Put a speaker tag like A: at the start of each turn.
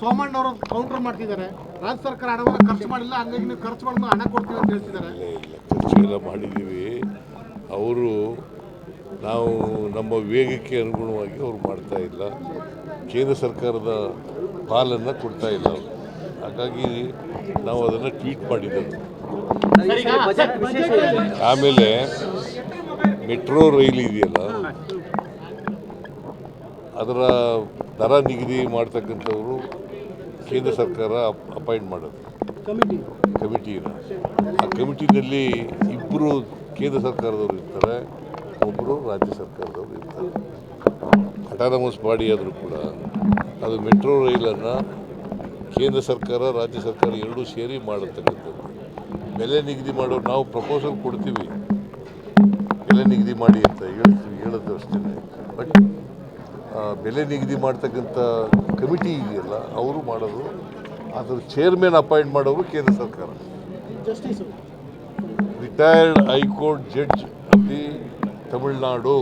A: ಸೋಮಣ್ಣ ಅವರು ಕೌಂಟರ್ ಮಾಡ್ತಿದ್ದಾರೆ. ರಾಜ್ಯ ಸರ್ಕಾರ ಹಣವನ್ನು ಖರ್ಚು ಮಾಡಿಲ್ಲ, ಹಂಗಾಗಿ ನೀವು ಖರ್ಚು ಮಾಡಿದ ಹಣ ಕೊಡ್ತೀವಿ ಅಂತ ಹೇಳ್ತಿದ್ದಾರೆ.
B: ಇಲ್ಲ ಖರ್ಚು ಎಲ್ಲ ಮಾಡಿದ್ದೀವಿ. ಅವರು ನಾವು ನಮ್ಮ ವೇಗಕ್ಕೆ ಅನುಗುಣವಾಗಿ ಅವ್ರು ಮಾಡ್ತಾ ಇಲ್ಲ, ಕೇಂದ್ರ ಸರ್ಕಾರದ ಪಾಲನ್ನು ಕೊಡ್ತಾ ಇಲ್ಲ ಅವರು. ಹಾಗಾಗಿ ನಾವು ಅದನ್ನು ಟ್ವೀಟ್ ಮಾಡಿದ್ದೆವು. ಆಮೇಲೆ ಮೆಟ್ರೋ ರೈಲ್ ಇದೆಯಲ್ಲ, ಅದರ ದರ ನಿಗದಿ ಮಾಡ್ತಕ್ಕಂಥವರು ಕೇಂದ್ರ ಸರ್ಕಾರ ಅಪಾಯಿಂಟ್ ಮಾಡೋದು ಕಮಿಟಿನ. ಆ ಕಮಿಟಿನಲ್ಲಿ ಇಬ್ಬರು ಕೇಂದ್ರ ಸರ್ಕಾರದವರು ಇರ್ತಾರೆ, ಒಬ್ಬರು ರಾಜ್ಯ ಸರ್ಕಾರದವರು ಇರ್ತಾರೆ. ಅಟಾನಮಸ್ ಬಾಡಿ ಆದರೂ ಕೂಡ ಅದು ಮೆಟ್ರೋ ರೈಲನ್ನು ಕೇಂದ್ರ ಸರ್ಕಾರ ರಾಜ್ಯ ಸರ್ಕಾರ ಎರಡೂ ಸೇರಿ ಮಾಡತಕ್ಕಂಥದ್ದು. ಬೆಲೆ ನಿಗದಿ ಮಾಡೋರು ನಾವು ಪ್ರಪೋಸಲ್ ಕೊಡ್ತೀವಿ, ಬೆಲೆ ನಿಗದಿ ಮಾಡಿ ಅಂತ ಹೇಳೋದು ಅಷ್ಟೇ. ಬಟ್ ಬೆಲೆ ನಿಗದಿ ಮಾಡ್ತಕ್ಕಂಥ ಕಮಿಟಿ ಇದೆಯಲ್ಲ, ಅವರು ಮಾಡೋದು, ಅದರ ಚೇರ್ಮನ್ ಅಪಾಯಿಂಟ್ ಮಾಡೋರು ಕೇಂದ್ರ ಸರ್ಕಾರ. Retired high court judge of the Tamil Nadu